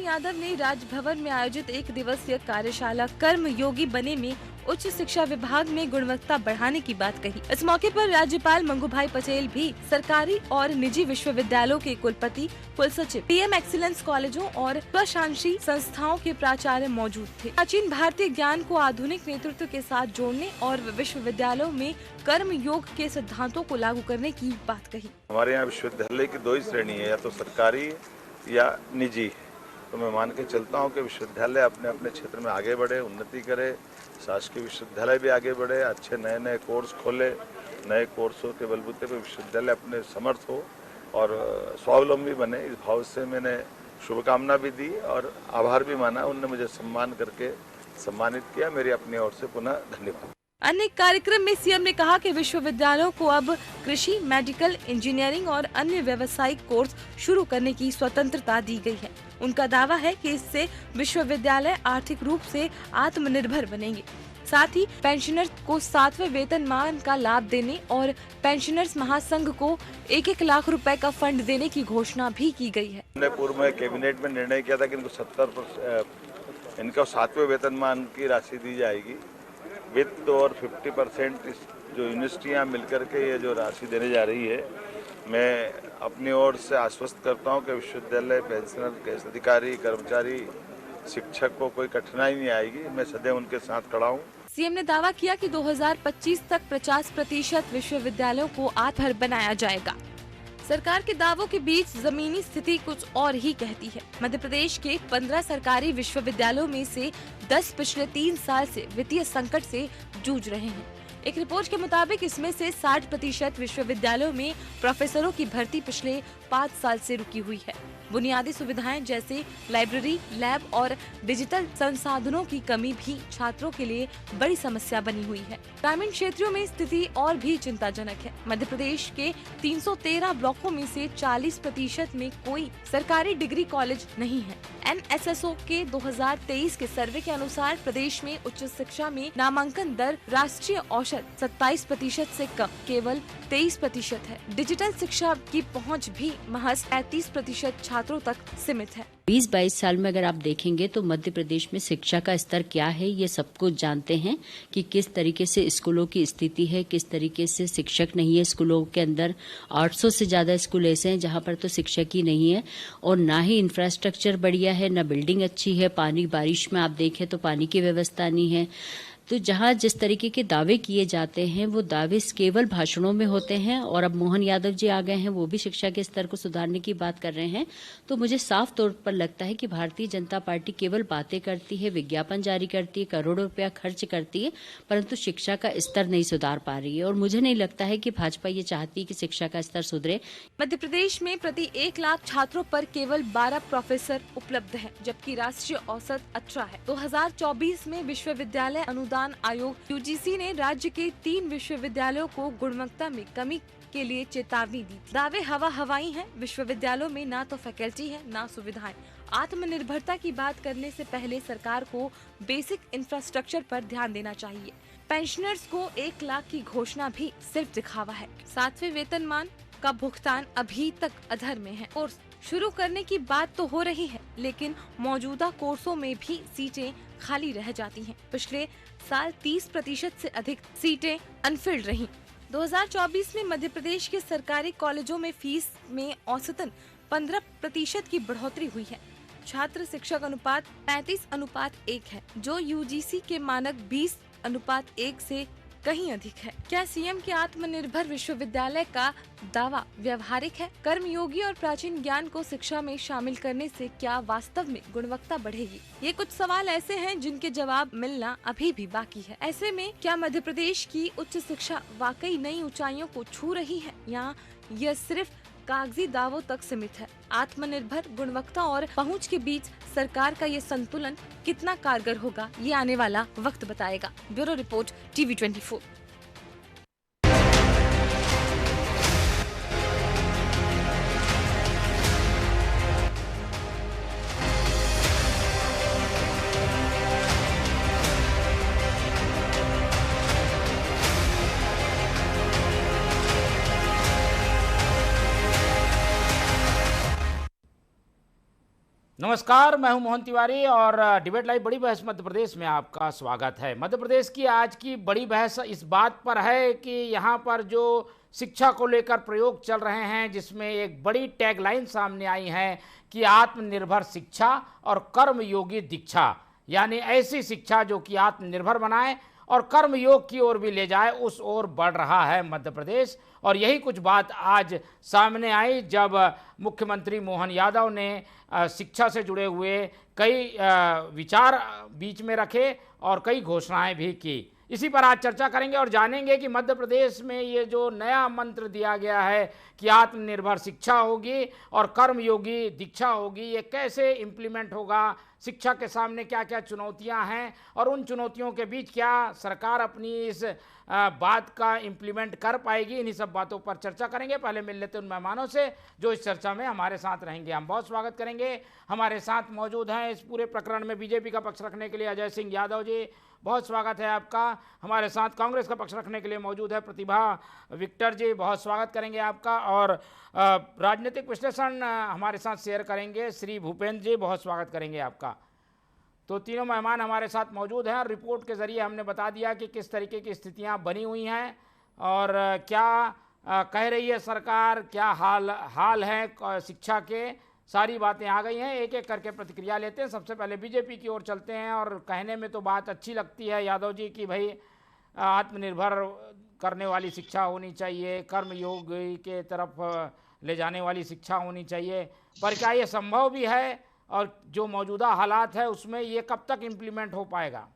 मोहन यादव ने राजभवन में आयोजित एक दिवसीय कार्यशाला कर्म योगी बने में उच्च शिक्षा विभाग में गुणवत्ता बढ़ाने की बात कही। इस मौके पर राज्यपाल मंगूभाई पटेल भी सरकारी और निजी विश्वविद्यालयों के कुलपति, कुलसचिव, पीएम एक्सीलेंस कॉलेजों और स्वशासी संस्थाओं के प्राचार्य मौजूद थे। प्राचीन भारतीय ज्ञान को आधुनिक नेतृत्व के साथ जोड़ने और विश्वविद्यालयों में कर्म योग के सिद्धांतों को लागू करने की बात कही। हमारे यहाँ विश्वविद्यालय की दो ही श्रेणी है, या तो सरकारी या निजी। तो मैं मान के चलता हूँ कि विश्वविद्यालय अपने अपने क्षेत्र में आगे बढ़े, उन्नति करे, शासकीय विश्वविद्यालय भी आगे बढ़े, अच्छे नए नए कोर्स खोले, नए कोर्सों के बलबूते पर विश्वविद्यालय अपने समर्थ हो और स्वावलंबी बने। इस भाव से मैंने शुभकामना भी दी और आभार भी माना। उनने मुझे सम्मान करके सम्मानित किया। मेरी अपनी ओर से पुनः धन्यवाद। अन्य कार्यक्रम में सीएम ने कहा कि विश्वविद्यालयों को अब कृषि, मेडिकल, इंजीनियरिंग और अन्य व्यावसायिक कोर्स शुरू करने की स्वतंत्रता दी गई है। उनका दावा है कि इससे विश्वविद्यालय आर्थिक रूप से आत्मनिर्भर बनेंगे। साथ ही पेंशनर्स को 7वें वेतनमान का लाभ देने और पेंशनर्स महासंघ को 1-1 लाख रुपए का फंड देने की घोषणा भी की गई है। हमने पूर्व में कैबिनेट में निर्णय किया था कि इनको 7वें वेतनमान की राशि दी जाएगी। वित्त और 50% जो यूनिवर्सिटियाँ मिलकर के ये जो राशि देने जा रही है, मैं अपनी ओर से आश्वस्त करता हूँ कि विश्वविद्यालय, पेंशनर, गैस अधिकारी, कर्मचारी, शिक्षक को कोई कठिनाई नहीं आएगी। मैं सदैव उनके साथ खड़ा हूँ। सीएम ने दावा किया कि 2025 तक 50% विश्वविद्यालयों को आत्मनिर्भर बनाया जाएगा। सरकार के दावों के बीच जमीनी स्थिति कुछ और ही कहती है। मध्य प्रदेश के 15 सरकारी विश्वविद्यालयों में से 10 पिछले 3 साल से वित्तीय संकट से जूझ रहे हैं। एक रिपोर्ट के मुताबिक इसमें से 60% विश्वविद्यालयों में प्रोफेसरों की भर्ती पिछले 5 साल से रुकी हुई है। बुनियादी सुविधाएं जैसे लाइब्रेरी, लैब और डिजिटल संसाधनों की कमी भी छात्रों के लिए बड़ी समस्या बनी हुई है। ग्रामीण क्षेत्रों में स्थिति और भी चिंताजनक है। मध्य प्रदेश के 313 ब्लॉकों में से 40% में कोई सरकारी डिग्री कॉलेज नहीं है। NSSO के 2023 के सर्वे के अनुसार प्रदेश में उच्च शिक्षा में नामांकन दर राष्ट्रीय औसत 27% से कम, केवल 23% है। डिजिटल शिक्षा की पहुंच भी महज 35% छात्रों तक सीमित है। 20-22 साल में अगर आप देखेंगे तो मध्य प्रदेश में शिक्षा का स्तर क्या है, ये सब कुछ जानते हैं कि किस तरीके से स्कूलों की स्थिति है, किस तरीके से शिक्षक नहीं है स्कूलों के अंदर। 800 से ज्यादा स्कूल ऐसे हैं जहां पर तो शिक्षक ही नहीं है और ना ही इंफ्रास्ट्रक्चर बढ़िया है, ना बिल्डिंग अच्छी है। पानी, बारिश में आप देखें तो पानी की व्यवस्था नहीं है। तो जहां जिस तरीके के दावे किए जाते हैं वो दावे केवल भाषणों में होते हैं। और अब मोहन यादव जी आ गए हैं, वो भी शिक्षा के स्तर को सुधारने की बात कर रहे हैं। तो मुझे साफ तौर पर लगता है कि भारतीय जनता पार्टी केवल बातें करती है, विज्ञापन जारी करती है, करोड़ों रुपया खर्च करती है, परंतु शिक्षा का स्तर नहीं सुधार पा रही है। और मुझे नहीं लगता है कि भाजपा ये चाहती है कि शिक्षा का स्तर सुधरे। मध्य प्रदेश में प्रति 1 लाख छात्रों पर केवल 12 प्रोफेसर उपलब्ध है, जबकि राष्ट्रीय औसत 18 है। 2024 में विश्वविद्यालय अनुदान आयोग UGC ने राज्य के 3 विश्वविद्यालयों को गुणवत्ता में कमी के लिए चेतावनी दी। दावे हवाई हैं। विश्वविद्यालयों में ना तो फैकल्टी है, ना सुविधाएं। आत्मनिर्भरता की बात करने से पहले सरकार को बेसिक इंफ्रास्ट्रक्चर पर ध्यान देना चाहिए। पेंशनर्स को 1 लाख की घोषणा भी सिर्फ दिखावा है। 7वें वेतनमान का भुगतान अभी तक अधर में है। कोर्स शुरू करने की बात तो हो रही है, लेकिन मौजूदा कोर्सों में भी सीटें खाली रह जाती हैं। पिछले साल 30% से अधिक सीटें अनफिल्ड रहीं। 2024 में मध्य प्रदेश के सरकारी कॉलेजों में फीस में औसतन 15% की बढ़ोतरी हुई है। छात्र शिक्षक अनुपात 35:1 है, जो UGC के मानक 20:1 से कहीं अधिक है। क्या सीएम के आत्मनिर्भर विश्वविद्यालय का दावा व्यवहारिक है? कर्मयोगी और प्राचीन ज्ञान को शिक्षा में शामिल करने से क्या वास्तव में गुणवत्ता बढ़ेगी? ये कुछ सवाल ऐसे हैं जिनके जवाब मिलना अभी भी बाकी है। ऐसे में क्या मध्य प्रदेश की उच्च शिक्षा वाकई नई ऊंचाइयों को छू रही है, या यह सिर्फ कागजी दावों तक सीमित है? आत्मनिर्भर, गुणवत्ता और पहुंच के बीच सरकार का ये संतुलन कितना कारगर होगा, ये आने वाला वक्त बताएगा। Bureau report, TV24। नमस्कार, मैं हूं मोहन तिवारी और डिबेट लाइव बड़ी बहस मध्य प्रदेश में आपका स्वागत है। मध्य प्रदेश की आज की बड़ी बहस इस बात पर है कि यहाँ पर जो शिक्षा को लेकर प्रयोग चल रहे हैं, जिसमें एक बड़ी टैगलाइन सामने आई है कि आत्मनिर्भर शिक्षा और कर्मयोगी दीक्षा, यानी ऐसी शिक्षा जो कि आत्मनिर्भर बनाए और कर्मयोग की ओर भी ले जाए, उस ओर बढ़ रहा है मध्य प्रदेश। और यही कुछ बात आज सामने आई जब मुख्यमंत्री मोहन यादव ने शिक्षा से जुड़े हुए कई विचार बीच में रखे और कई घोषणाएं भी की। इसी पर आज चर्चा करेंगे और जानेंगे कि मध्य प्रदेश में ये जो नया मंत्र दिया गया है कि आत्मनिर्भर शिक्षा होगी और कर्मयोगी दीक्षा होगी, ये कैसे इम्प्लीमेंट होगा, शिक्षा के सामने क्या क्या चुनौतियां हैं और उन चुनौतियों के बीच क्या सरकार अपनी इस बात का इम्प्लीमेंट कर पाएगी। इन्हीं सब बातों पर चर्चा करेंगे। पहले मिल लेते हैं उन मेहमानों से जो इस चर्चा में हमारे साथ रहेंगे। हम बहुत स्वागत करेंगे। हमारे साथ मौजूद हैं इस पूरे प्रकरण में बीजेपी का पक्ष रखने के लिए अजय सिंह यादव जी, बहुत स्वागत है आपका। हमारे साथ कांग्रेस का पक्ष रखने के लिए मौजूद है प्रतिभा विक्टर जी, बहुत स्वागत करेंगे आपका। और राजनीतिक विश्लेषण हमारे साथ शेयर करेंगे श्री भूपेंद्र जी, बहुत स्वागत करेंगे आपका। तो तीनों मेहमान हमारे साथ मौजूद हैं। रिपोर्ट के ज़रिए हमने बता दिया कि किस तरीके की स्थितियां बनी हुई हैं और क्या कह रही है सरकार, क्या हाल है शिक्षा के, सारी बातें आ गई हैं। एक एक करके प्रतिक्रिया लेते हैं। सबसे पहले बीजेपी की ओर चलते हैं और कहने में तो बात अच्छी लगती है यादव जी कि भाई आत्मनिर्भर करने वाली शिक्षा होनी चाहिए, कर्मयोग के तरफ ले जाने वाली शिक्षा होनी चाहिए, पर क्या ये संभव भी है और जो मौजूदा हालात है उसमें ये कब तक इम्प्लीमेंट हो पाएगा?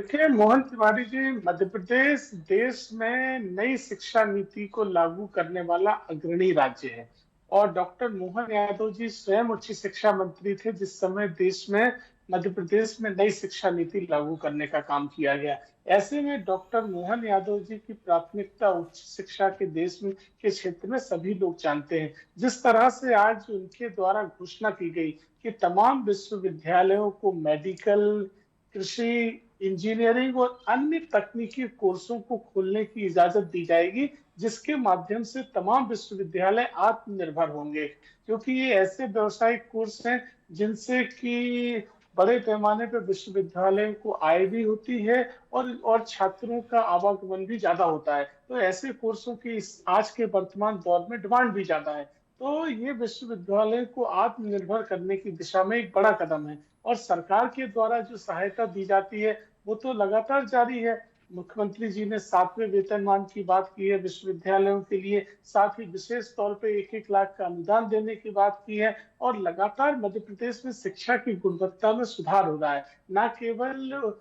देखिए मोहन तिवारी जी, मध्य प्रदेश देश में नई शिक्षा नीति को लागू करने वाला अग्रणी राज्य है और डॉक्टर मोहन यादव जी स्वयं उच्च शिक्षा मंत्री थे जिस समय देश में मध्य प्रदेश में नई शिक्षा नीति लागू करने का काम किया गया। ऐसे में डॉक्टर मोहन यादव जी की प्राथमिकता उच्च शिक्षा के देश में के क्षेत्र में सभी लोग जानते हैं। जिस तरह से आज उनके द्वारा घोषणा की गई कि तमाम विश्वविद्यालयों को मेडिकल, कृषि, इंजीनियरिंग और अन्य तकनीकी कोर्सों को खोलने की इजाजत दी जाएगी, जिसके माध्यम से तमाम विश्वविद्यालय आत्मनिर्भर होंगे, क्योंकि ये ऐसे व्यवसायिक कोर्स हैं जिनसे कि बड़े पैमाने पर विश्वविद्यालयों को आय भी होती है और छात्रों का आवागमन भी ज्यादा होता है। तो ऐसे कोर्सों की आज के वर्तमान दौर में डिमांड भी ज्यादा है। तो ये विश्वविद्यालय को आत्मनिर्भर करने की दिशा में एक बड़ा कदम है और सरकार के द्वारा जो सहायता दी जाती है वो तो लगातार जारी है। मुख्यमंत्री जी ने 7वें वेतनमान की बात की है विश्वविद्यालयों के लिए, साथ ही विशेष तौर पे 1-1 लाख का अनुदान देने की बात की है और लगातार मध्य प्रदेश में शिक्षा की गुणवत्ता में सुधार हो रहा है। न केवल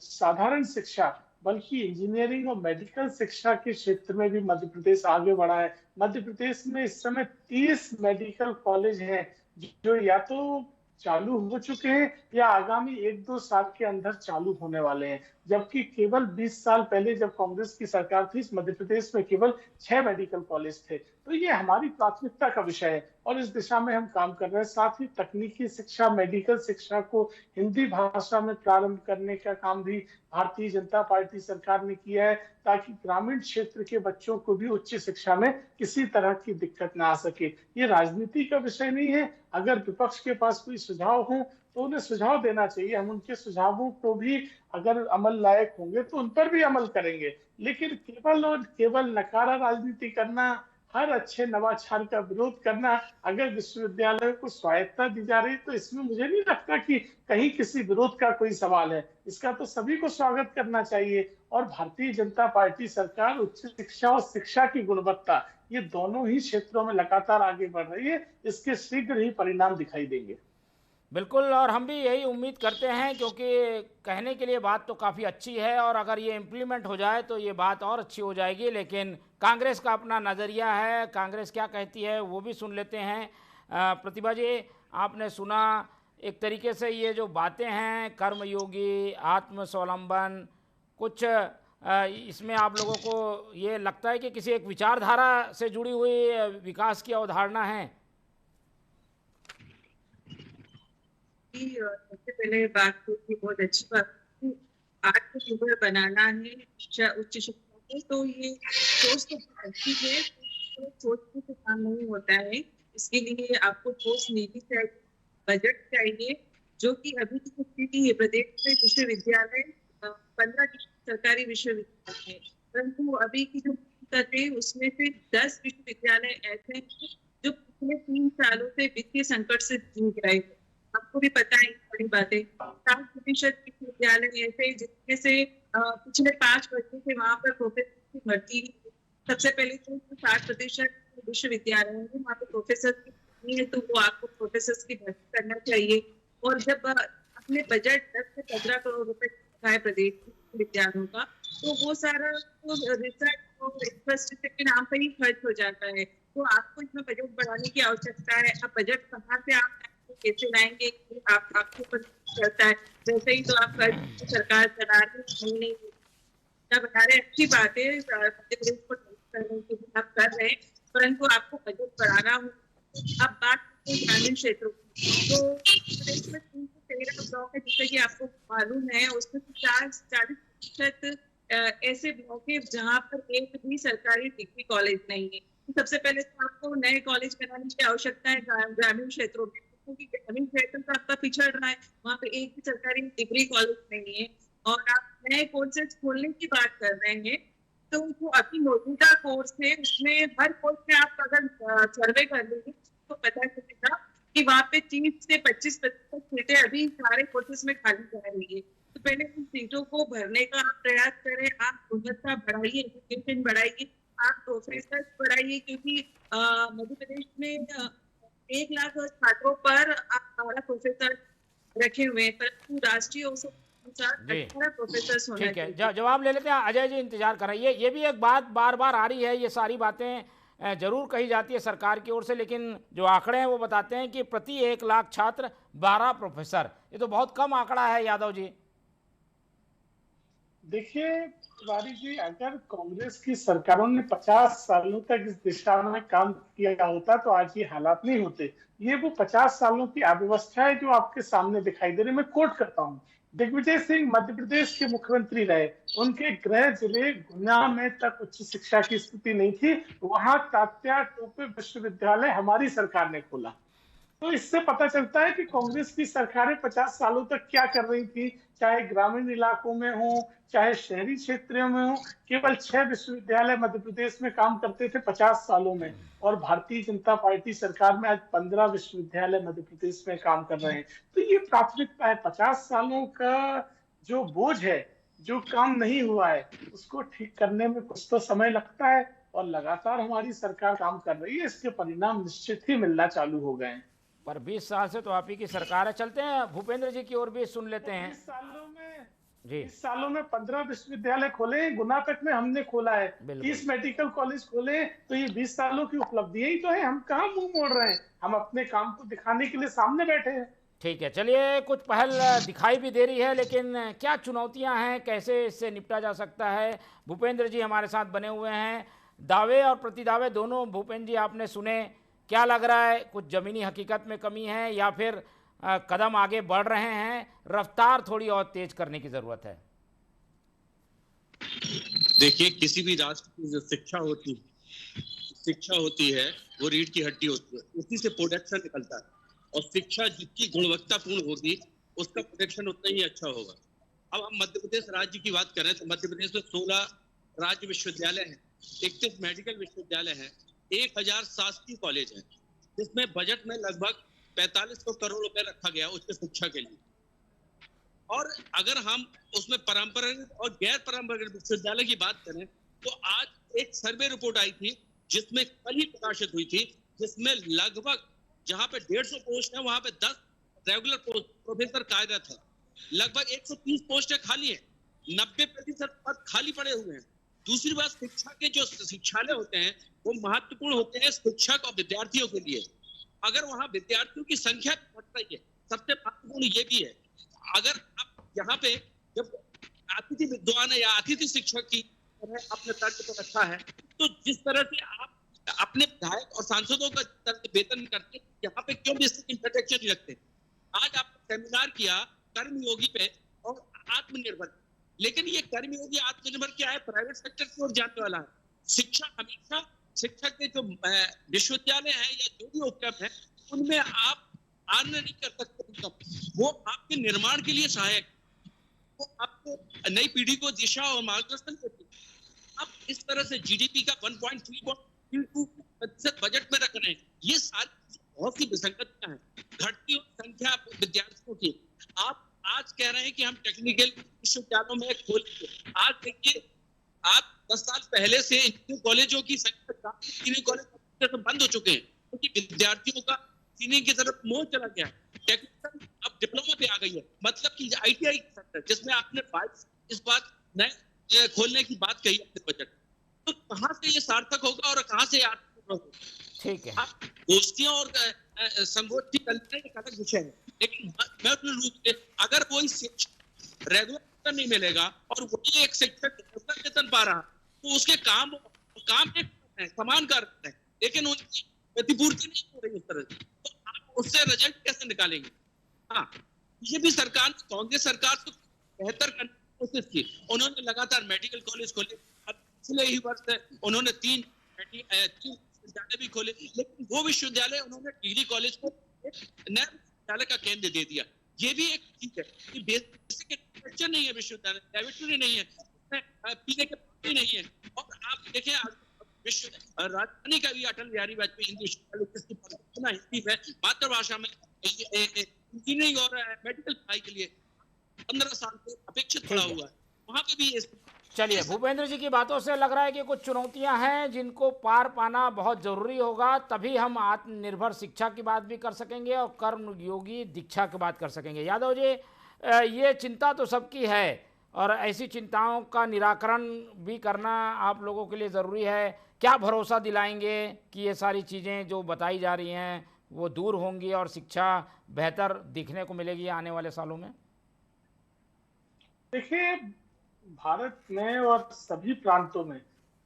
साधारण शिक्षा बल्कि इंजीनियरिंग और मेडिकल शिक्षा के क्षेत्र में भी मध्य प्रदेश आगे बढ़ा है। मध्य प्रदेश में इस समय 30 मेडिकल कॉलेज हैं जो या तो चालू हो चुके हैं या आगामी 1-2 साल के अंदर चालू होने वाले हैं, जबकि केवल 20 साल पहले जब कांग्रेस की सरकार थी मध्य प्रदेश में केवल 6 मेडिकल कॉलेज थे। तो ये हमारी प्राथमिकता का विषय है और इस दिशा में हम काम कर रहे हैं। साथ ही तकनीकी शिक्षा, मेडिकल शिक्षा को हिंदी भाषा में प्रारंभ करने का काम भी भारतीय जनता पार्टी सरकार ने किया है, ताकि ग्रामीण क्षेत्र के बच्चों को भी उच्च शिक्षा में किसी तरह की दिक्कत ना आ सके। ये राजनीति का विषय नहीं है। अगर विपक्ष के पास कोई सुझाव हो तो उन्हें सुझाव देना चाहिए। हम उनके सुझावों को भी अगर अमल लायक होंगे तो उन पर भी अमल करेंगे, लेकिन केवल और केवल नकारा राजनीति करना, हर अच्छे नवाचार का विरोध करना, अगर विश्वविद्यालयों को स्वायत्तता दी जा रही तो इसमें मुझे नहीं लगता कि कहीं किसी विरोध का कोई सवाल है। इसका तो सभी को स्वागत करना चाहिए और भारतीय जनता पार्टी सरकार उच्च शिक्षा और शिक्षा की गुणवत्ता, ये दोनों ही क्षेत्रों में लगातार आगे बढ़ रही है। इसके शीघ्र ही परिणाम दिखाई देंगे। बिल्कुल, और हम भी यही उम्मीद करते हैं क्योंकि कहने के लिए बात तो काफ़ी अच्छी है और अगर ये इम्प्लीमेंट हो जाए तो ये बात और अच्छी हो जाएगी। लेकिन कांग्रेस का अपना नज़रिया है, कांग्रेस क्या कहती है वो भी सुन लेते हैं। प्रतिभा जी, आपने सुना एक तरीके से ये जो बातें हैं कर्मयोगी, आत्मस्वावलंबन, कुछ इसमें आप लोगों को ये लगता है कि किसी एक विचारधारा से जुड़ी हुई विकास की अवधारणा है? सबसे पहले बात तो बहुत अच्छी बात है, आत्मनिर्भर बनाना है उच्च शिक्षा को, तो ये सोच तो अच्छी है, सोचने से काम नहीं होता है। इसके लिए आपको ठोस नीति चाहिए, बजट चाहिए, जो कि अभी की स्थिति है प्रदेश में विश्वविद्यालय 15 सरकारी विश्वविद्यालय है, परंतु अभी की जो दिक्कत है उसमें से 10 विश्वविद्यालय ऐसे हैं जो पिछले 3 सालों से वित्तीय संकट से जूझ रहे हैं। आपको भी पता है बड़ी बातें, 60% विश्वविद्यालय ऐसे जिसमें से पिछले 5 वर्षों से वहां पर प्रोफेसर की भर्ती हुई। सबसे पहले तो 60% विश्वविद्यालय है वहाँ पे प्रोफेसर की भर्ती है, तो वो आपको प्रोफेसर की भर्ती करना चाहिए। और जब अपने बजट 10 से 15 करोड़ रुपए का है प्रदेश के विद्यालयों का, तो वो सारा तो रिसर्च और इंफ्रास्ट्रक्चर के नाम पर ही खर्च हो जाता है। तो आपको इसमें बजट बढ़ाने की आवश्यकता है। अब बजट कहाँ से आप कैसे लाएंगे, आपके ऊपर चलता है। वैसे ही तो आप सरकार चला रही नहीं बना रहे, अच्छी बात है, मध्य प्रदेश को करने के लिए आप कर रहे हैं, परंतु आपको बजट बढ़ाना हो। अब बात ग्रामीण क्षेत्रों की, तो प्रदेश में 313 ब्लॉक है, जैसे कि आपको मालूम है, उसमें 40% ऐसे ब्लॉक है जहाँ पर एक भी सरकारी डिग्री कॉलेज नहीं है। तो सबसे पहले तो आपको नए कॉलेज बनाने की आवश्यकता है ग्रामीण क्षेत्रों में, क्योंकि ग्रामीण क्षेत्र तो आपका पिछड़ रहा है, वहाँ पे एक भी सरकारी डिग्री कॉलेज नहीं है। और आप नए कोर्सेज खोलने की बात कर रहे हैं, तो जो अभी मौजूदा कोर्स है उसमें हर कोर्स में आप अगर सर्वे कर लेंगे तो पता चलेगा कि वहाँ पे 30 से 25% सीटें अभी सारे कोर्सेज में खाली जा रही है। तो पहले उन सीटों को भरने का आप प्रयास करें, आप गुणवत्ता बढ़ाइए, एजुकेशन बढ़ाइए, आप प्रोफेसर बढ़ाइए, क्योंकि मध्य प्रदेश में 1 लाख छात्रों पर आप 12 प्रोफेसर रखे हुए हैं, परंतु राष्ट्रीय औसत 18 प्रोफेसर होना ठीक है, जवाब ले लेते हैं। अजय जी इंतजार कर रहे हैं। ये भी एक बात बार बार आ रही है, ये सारी बातें जरूर कही जाती है सरकार की ओर से, लेकिन जो आंकड़े हैं वो बताते हैं कि प्रति 1 लाख छात्र 12 प्रोफेसर, ये तो बहुत कम आंकड़ा है यादव जी। देखिए तिवारी जी, अगर कांग्रेस की सरकारों ने 50 सालों तक इस दिशा में काम किया होता तो आज ये हालात नहीं होते। ये वो 50 सालों की अव्यवस्था है जो आपके सामने दिखाई दे रही है। मैं कोट करता हूँ, दिग्विजय सिंह मध्य प्रदेश के मुख्यमंत्री रहे, उनके गृह जिले गुना में तक उच्च शिक्षा की स्थिति नहीं थी, वहां तात्या टोपे विश्वविद्यालय हमारी सरकार ने खोला। तो इससे पता चलता है कि कांग्रेस की सरकारें 50 सालों तक क्या कर रही थी, चाहे ग्रामीण इलाकों में हो चाहे शहरी क्षेत्रों में हो। केवल 6 विश्वविद्यालय मध्य प्रदेश में काम करते थे 50 सालों में, और भारतीय जनता पार्टी सरकार में आज 15 विश्वविद्यालय मध्य प्रदेश में काम कर रहे हैं। तो ये प्राथमिकता है। 50 सालों का जो बोझ है, जो काम नहीं हुआ है, उसको ठीक करने में कुछ तो समय लगता है, और लगातार हमारी सरकार काम कर रही है। इसके परिणाम निश्चित ही मिलना चालू हो गए हैं। पर 20 साल से तो आप ही की सरकार है। चलते हैं भूपेंद्र जी की ओर भी सुन लेते हैं। 20 सालों में 15 विश्वविद्यालय खोले, गुना तक में हमने खोला है, 30 मेडिकल कॉलेज खोले, तो ये 20 सालों की उपलब्धियां ही तो है। हम कहाँ मुंह मोड़ रहे हैं, हम अपने काम को दिखाने के लिए सामने बैठे हैं। ठीक है, चलिए, कुछ पहल दिखाई भी दे रही है, लेकिन क्या चुनौतियां हैं, कैसे इससे निपटा जा सकता है? भूपेंद्र जी हमारे साथ बने हुए हैं। दावे और प्रतिदावे दोनों भूपेंद्र जी आपने सुने, क्या लग रहा है? कुछ ज़मीनी हकीकत में कमी है या फिर कदम आगे बढ़ रहे हैं, रफ्तार थोड़ी और तेज करने की ज़रूरत है? देखिए, किसी भी राष्ट्र की जो शिक्षा होती है वो रीढ़ की हड्डी होती है, उसी से प्रोडक्शन निकलता है, और शिक्षा जितनी गुणवत्तापूर्ण होगी उसका प्रोडक्शन उतना ही अच्छा होगा। अब हम मध्य प्रदेश राज्य की बात करें तो मध्य प्रदेश में 16 राज्य विश्वविद्यालय हैं, 31 मेडिकल विश्वविद्यालय हैं, 1000 शासकीय कॉलेज हैं, जिसमें बजट में लगभग 4500 करोड़ रुपए रखा गया उच्च शिक्षा के लिए। और अगर हम उसमें परंपरागत और गैर परंपरागत विश्वविद्यालय की बात करें तो आज एक सर्वे रिपोर्ट आई थी जिसमें कल ही प्रकाशित हुई थी, जिसमें लगभग जहां पे 150 पोस्ट है वहां पे 10 रेगुलर प्रोफेसर कार्यरत है, लगभग 130 पोस्टें खाली हैं, 90% पद खाली पड़े हुए हैं। दूसरी बात, शिक्षा के जो शिक्षालय होते हैं वो महत्वपूर्ण होते हैं शिक्षक और विद्यार्थियों के लिए। अगर वहां विद्यार्थियों की संख्या बढ़ रही है, सबसे महत्वपूर्ण ये भी है, अगर आप यहाँ पे जब अतिथि विद्वान या अतिथि शिक्षक की तरह अपने तर्क पर रखा है, तो जिस तरह से आप अपने विधायक और सांसदों का तर्क वेतन करते, यहाँ पे क्यों बेसिक इंफ्रास्ट्रक्चर नहीं रखते? आज आपने सेमिनार किया कर्मयोगी पे और आत्मनिर्भर, लेकिन ये कर्मयोगी आत्मनिर्भर क्या है? प्राइवेट सेक्टर की ओर जाने वाला है। शिक्षा हमेशा शिक्षा के जो विश्वविद्यालय हैं या जो भी उपक्रम है, उनमें आप अर्न नहीं कर सकते इनकम। वो आपके निर्माण के लिए सहायक, वो आपको नई पीढ़ी को दिशा और मार्गदर्शन देती है। आप इस तरह से जीडीपी का 1.32% बजट में रख रहे हैं, ये सारी बहुत सी विसंगतियां हैं। घटती संख्या विद्यार्थियों की, आप आज कह रहे हैं कि हम टेक्निकल विश्वविद्यालयों में खोलेंगे। आज देखिए, आप 10 साल पहले से इंजीनियरिंग कॉलेजों की संख्या इंजीनियरिंग कॉलेज बंद हो चुके हैं, क्योंकि विद्यार्थियों का इंजीनियरिंग की तरफ मोह चला गया। टेक्निकल अब डिप्लोमा पे आ गई है, मतलब कि आईटीआई सेक्टर, जिसमें आपने 22 इस बात नए खोलने की बात कही अपने बजट, तो कहाँ से ये सार्थक होगा और कहाँ से आर्थिक होगा? ठीक है, गोष्ठियां और संगोष्ठी करना एक अलग विषय है, लेकिन महत्वपूर्ण रूप से अगर कोई शिक्षक रेगुलर नहीं मिलेगा और वही एक शिक्षक वेतन पा रहा, तो उसके काम समान कर रहे हैं, लेकिन उनकी प्रतिपूर्ति नहीं हो रही उस तरह से, तो आप उससे रिजल्ट कैसे निकालेंगे? हाँ, ये भी सरकार, कांग्रेस सरकार को बेहतर करने की कोशिश की। उन्होंने लगातार मेडिकल कॉलेज खोले, पिछले ही वर्ष उन्होंने 3 विश्वविद्यालय भी खोले, लेकिन वो विश्वविद्यालय उन्होंने डिग्री कॉलेज को नए विश्वविद्यालय का केंद्र दे दिया। ये भी एक चीज है कि बेसिक इंफ्रास्ट्रक्चर नहीं है, विश्वविद्यालय लैबोरेटरी नहीं है, पीने के पानी नहीं है। और आप देखें, विश्व राजधानी का भी अटल बिहारी वाजपेयी हिंदी विश्वविद्यालय हिंदी है मातृभाषा में इंजीनियरिंग और मेडिकल पढ़ाई के लिए 15 साल से अपेक्षित पड़ा हुआ है, वहां पे भी। चलिए, भूपेंद्र जी की बातों से लग रहा है कि कुछ चुनौतियां हैं जिनको पार पाना बहुत जरूरी होगा, तभी हम आत्मनिर्भर शिक्षा की बात भी कर सकेंगे और कर्मयोगी दीक्षा की बात कर सकेंगे। यादव जी, ये चिंता तो सबकी है और ऐसी चिंताओं का निराकरण भी करना आप लोगों के लिए ज़रूरी है। क्या भरोसा दिलाएंगे कि ये सारी चीज़ें जो बताई जा रही हैं वो दूर होंगी और शिक्षा बेहतर दिखने को मिलेगी आने वाले सालों में? देखिए, भारत में और सभी प्रांतों में,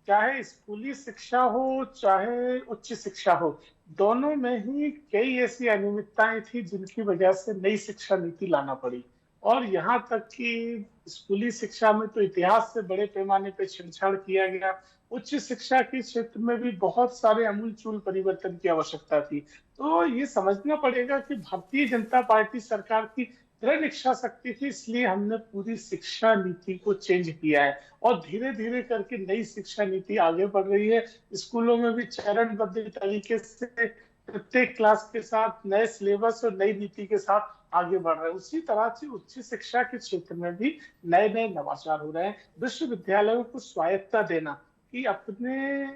चाहे स्कूली शिक्षा हो चाहे उच्च शिक्षा हो, दोनों में ही कई ऐसी अनियमितताएं थी जिनकी वजह से नई शिक्षा नीति लाना पड़ी। और यहाँ तक कि स्कूली शिक्षा में तो इतिहास से बड़े पैमाने पर छेड़छाड़ किया गया, उच्च शिक्षा के क्षेत्र में भी बहुत सारे अमूलचूल परिवर्तन की आवश्यकता थी। तो ये समझना पड़ेगा कि भारतीय जनता पार्टी सरकार की दृढ़ इच्छा शक्ति थी, इसलिए हमने पूरी शिक्षा नीति को चेंज किया है और धीरे धीरे करके नई शिक्षा नीति आगे बढ़ रही है। स्कूलों में भी चरणबद्ध तरीके से प्रत्येक क्लास के साथ नए सिलेबस और नई नीति के साथ आगे बढ़ रहे हैं। उसी तरह से उच्च शिक्षा के क्षेत्र में भी नए नए नवाचार हो रहे हैं। विश्वविद्यालयों को स्वायत्तता देना कि अपने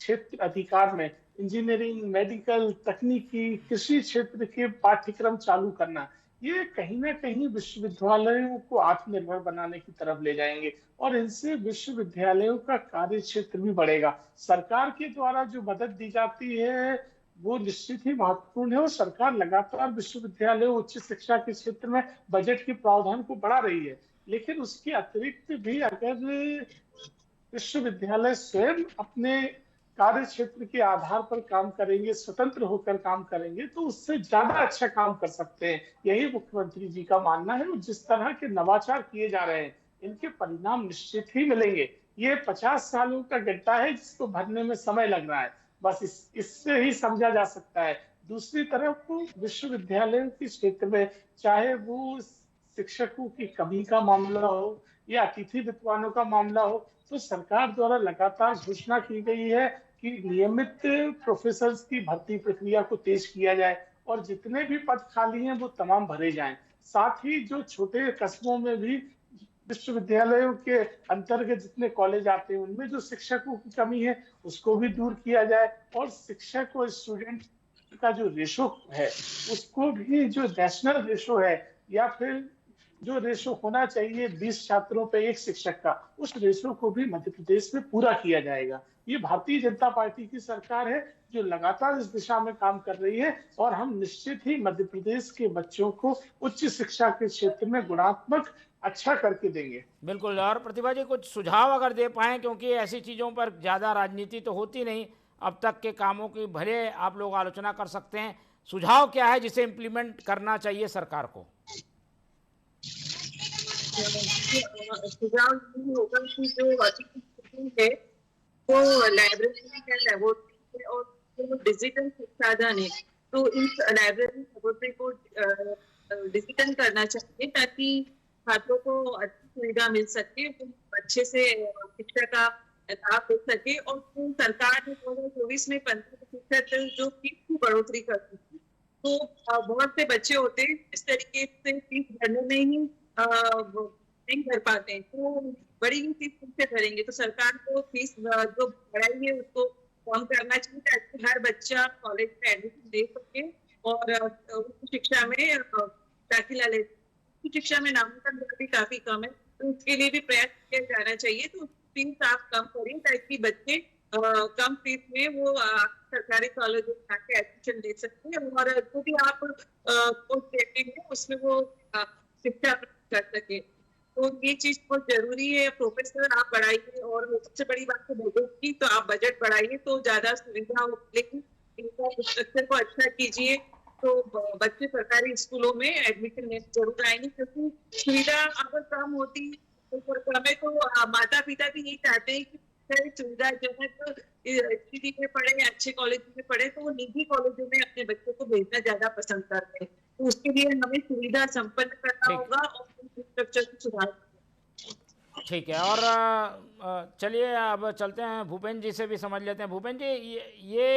क्षेत्र अधिकार में इंजीनियरिंग, मेडिकल, तकनीकी, कृषि क्षेत्र के पाठ्यक्रम चालू करना, ये कहीं ना कहीं विश्वविद्यालयों को आत्मनिर्भर बनाने की तरफ ले जाएंगे और इनसे विश्वविद्यालयों का कार्य क्षेत्र भी बढ़ेगा। सरकार के द्वारा जो मदद दी जाती है वो निश्चित ही महत्वपूर्ण है और सरकार लगातार विश्वविद्यालयों, उच्च शिक्षा के क्षेत्र में बजट के प्रावधान को बढ़ा रही है। लेकिन उसके अतिरिक्त भी अगर विश्वविद्यालय स्वयं अपने कार्य क्षेत्र के आधार पर काम करेंगे, स्वतंत्र होकर काम करेंगे, तो उससे ज्यादा अच्छा काम कर सकते हैं। यही मुख्यमंत्री जी का मानना है और जिस तरह के नवाचार किए जा रहे हैं इनके परिणाम निश्चित ही मिलेंगे। ये 50 सालों का गड्ढा है जिसको भरने में समय लग रहा है, बस इससे ही समझा जा सकता है। दूसरी तरफ विश्वविद्यालयों के क्षेत्र में चाहे वो शिक्षकों की कमी का मामला हो या अतिथि विद्वानों का मामला हो, तो सरकार द्वारा लगातार घोषणा की गई है कि नियमित प्रोफेसर्स की भर्ती प्रक्रिया को तेज किया जाए और जितने भी पद खाली हैं वो तमाम भरे जाएं। साथ ही जो छोटे कस्बों में भी विश्वविद्यालयों के अंतर्गत जितने कॉलेज आते हैं उनमें जो शिक्षकों की कमी है उसको भी दूर किया जाए और शिक्षक और स्टूडेंट का जो रेशो है उसको भी, जो नेशनल रेशो है या फिर जो रेशो होना चाहिए 20 छात्रों पे 1 शिक्षक का, उस रेशो को भी मध्य प्रदेश में पूरा किया जाएगा। ये भारतीय जनता पार्टी की सरकार है जो लगातार इस दिशा में काम कर रही है और हम निश्चित ही मध्य प्रदेश के बच्चों को उच्च शिक्षा के क्षेत्र में गुणात्मक अच्छा करके देंगे। बिल्कुल। और प्रतिभा जी, कुछ सुझाव अगर दे पाएं, क्योंकि ऐसी चीज़ों पर ज़्यादा राजनीति तो होती नहीं, अब तक के कामों की भले आप लोग आलोचना कर सकते हैं, सुझाव क्या है जिसे इम्प्लीमेंट करना चाहिए सरकार को? सुझाव यही होगा कि जो है वो लाइब्रेरी है, लेबोरेटरी है और जो डिजिटल संसाधन है, तो इस लाइब्रेरी लेबोरेटरी को डिजिटल करना चाहिए ताकि छात्रों को अच्छी सुविधा मिल सके, वो अच्छे से शिक्षा का लाभ ले सके। और जो सरकार ने 2024 में 15% जो फीस की बढ़ोतरी कर दी थी, तो बहुत से बच्चे होते हैं इस तरीके से फीस भरने में ही वो नहीं भर पाते हैं, तो बड़ी ही फीस कैसे भरेंगे। तो सरकार को फीस जो बढ़ाई है उसको कम करना चाहिए ताकि हर बच्चा कॉलेज में एडमिशन ले सके और उच्च शिक्षा में दाखिला ले सके। उच्च शिक्षा में नामांकन दर भी काफी कम है, तो उसके लिए भी प्रयास किया जाना चाहिए। तो फीस आप कम करिए ताकि बच्चे कम फीस में वो सरकारी कॉलेज में जाके एडमिशन ले सकते हैं और जो भी आप कोर्स देते हैं उसमें वो शिक्षा प्राप्त कर सके। तो ये चीज बहुत जरूरी है। प्रोफेसर आप बढ़ाइए और सबसे बड़ी बात है बजट की, तो आप बजट बढ़ाइए तो ज्यादा सुविधा हो, लेकिन इंफ्रास्ट्रक्चर को अच्छा कीजिए तो बच्चे सरकारी स्कूलों में एडमिशन लेने जरूर आएंगे। क्योंकि सुविधा अगर कम होती तो हमें तो माता पिता भी यही चाहते हैं कि सुविधा जो है तो सिटी में पढ़े या अच्छे कॉलेज में पढ़े, तो वो निजी कॉलेजों में अपने बच्चों को भेजना ज्यादा पसंद करते हैं। तो उसके लिए हमें सुविधा संपन्न करना होगा और इंफ्रास्ट्रक्चर को सुधार। ठीक है, और चलिए अब चलते हैं भूपेंद्र जी से भी समझ लेते हैं। भूपेंद्र जी, ये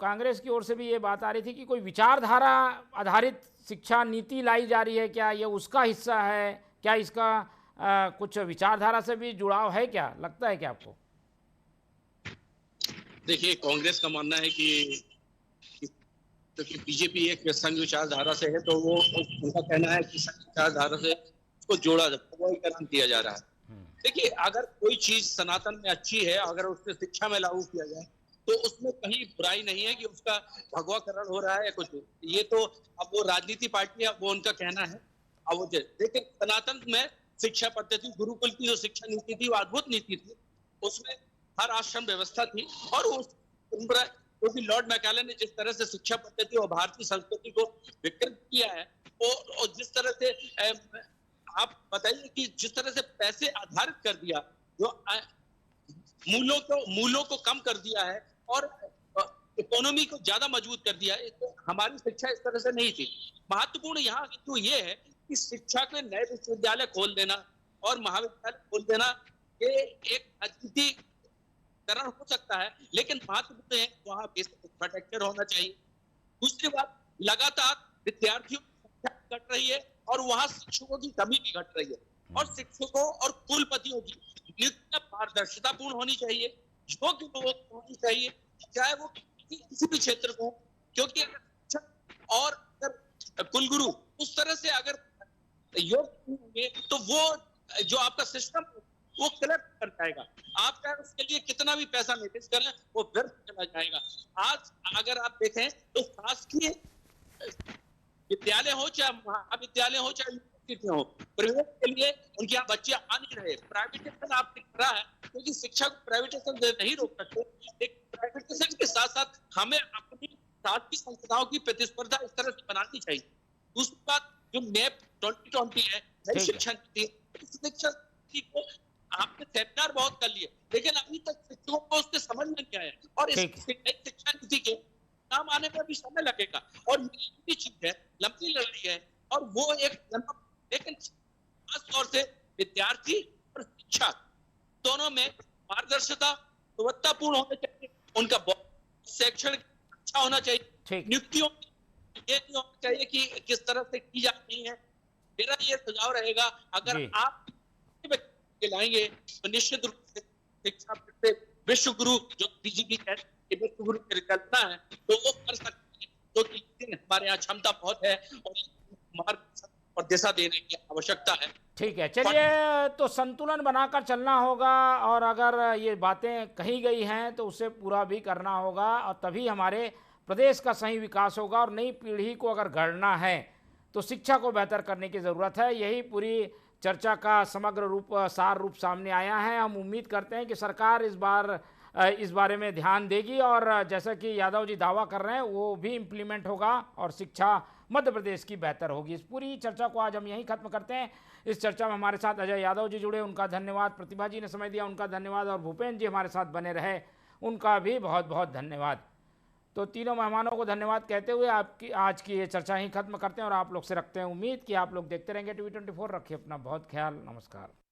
कांग्रेस की ओर से भी ये बात आ रही थी कि कोई विचारधारा आधारित शिक्षा नीति लाई जा रही है क्या, ये उसका हिस्सा है क्या, इसका कुछ विचारधारा से भी जुड़ाव है क्या, लगता है क्या आपको? देखिए, कांग्रेस का मानना है कि क्योंकि बीजेपी एक संघ विचारधारा से है, तो वो उनका कहना है कि संघ विचारधारा से उसको जोड़ा जाता है, वही दिया जा रहा है। देखिए, अगर कोई चीज सनातन में अच्छी है, अगर उसको शिक्षा में लागू किया जाए तो उसमें कहीं बुराई नहीं है कि उसका भगवाकरण हो रहा है या कुछ। ये तो अब वो राजनीति पार्टी है, वो उनका कहना है। अब वो लेकिन सनातन में शिक्षा पद्धति, गुरुकुल की जो शिक्षा नीति थी वो अद्भुत नीति थी। उसमें हर आश्रम व्यवस्था थी और क्योंकि लॉर्ड मैकाले ने जिस तरह से शिक्षा पद्धति और भारतीय संस्कृति को विकृत किया है, और जिस तरह से आप बताइए कि जिस तरह से पैसे आधारित कर दिया, जो मूलों को कम कर दिया है और इकोनॉमी को ज्यादा मजबूत कर दिया है, तो हमारी शिक्षा इस तरह से नहीं थी। महत्वपूर्ण यहाँ तो ये है कि शिक्षा के नए विश्वविद्यालय खोल देना और महाविद्यालय खोल देना, ये एक राजनीतिकरण हो सकता है, लेकिन महत्वपूर्ण है वहाँ बेसिक इंफ्रास्ट्रक्चर होना चाहिए। दूसरी बात, लगातार विद्यार्थियों की संख्या घट रही है और वहाँ शिक्षकों की कमी भी घट रही है, और शिक्षकों और कुलपतियों की नियुक्तियां पारदर्शितापूर्ण होनी चाहिए, योग्य लोग होनी चाहिए, चाहे वो किसी भी क्षेत्र को। क्योंकि अगर शिक्षक और अगर कुलगुरु उस तरह से अगर योग्य होंगे तो वो जो आपका सिस्टम वो क्लियर कर जाएगा। आप चाहे उसके लिए कितना भी पैसा निवेश करें वो व्यर्थ चला जाएगा। आज अगर आप देखें तो शासकीय विद्यालय हो चाहे महाविद्यालय हो चाहे यूनिवर्सिटी हो, प्रवेश के लिए उनके यहाँ बच्चे आ नहीं रहे। प्राइवेटाइजेशन आप दिख रहा है, क्योंकि शिक्षा को प्राइवेटाइजेशन से नहीं रोक सकते, लेकिन प्राइवेटाइजेशन के साथ साथ हमें अपनी शासकीय संस्थाओं की प्रतिस्पर्धा इस तरह से बनानी चाहिए। दूसरी बात, जो नेप 2020 है, नई शिक्षा नीति, शिक्षा नीति को आपने सेमिनार बहुत कर लिए, लेकिन अभी तक शिक्षकों को उसके समझ में क्या है, और इस नई शिक्षा नीति के नाम आने में भी समय लगेगा। और ये चीज है, लंबी लड़ाई है, और वो एक लेकिन खास तौर से विद्यार्थी और शिक्षा दोनों में पारदर्शिता, गुणवत्तापूर्ण होना चाहिए, उनका शैक्षणिक अच्छा होना चाहिए, नियुक्तियों ये नहीं होना चाहिए कि किस तरह से की जाती है। मेरा ये सुझाव रहेगा, अगर आप लाएंगे तो निश्चित रूप से शिक्षा से विश्व गुरु, जो बीजेपी कहते हैं विश्व गुरु की कल्पना है, तो वो कर सकते हैं। तो हमारे यहाँ क्षमता बहुत है और मार्ग और दिशा देने की आवश्यकता है। ठीक है, चलिए, तो संतुलन बनाकर चलना होगा, और अगर ये बातें कही गई हैं तो उसे पूरा भी करना होगा, और तभी हमारे प्रदेश का सही विकास होगा। और नई पीढ़ी को अगर गढ़ना है तो शिक्षा को बेहतर करने की ज़रूरत है। यही पूरी चर्चा का समग्र रूप, सार रूप सामने आया है। हम उम्मीद करते हैं कि सरकार इस बारे में ध्यान देगी, और जैसा कि यादव जी दावा कर रहे हैं वो भी इम्प्लीमेंट होगा, और शिक्षा मध्य प्रदेश की बेहतर होगी। इस पूरी चर्चा को आज हम यहीं खत्म करते हैं। इस चर्चा में हमारे साथ अजय यादव जी जुड़े, उनका धन्यवाद। प्रतिभा जी ने समय दिया, उनका धन्यवाद। और भूपेंद्र जी हमारे साथ बने रहे, उनका भी बहुत बहुत धन्यवाद। तो तीनों मेहमानों को धन्यवाद कहते हुए आपकी आज की ये चर्चा ही खत्म करते हैं और आप लोग से रखते हैं उम्मीद कि आप लोग देखते रहेंगे TV24। रखिए अपना बहुत ख्याल। नमस्कार।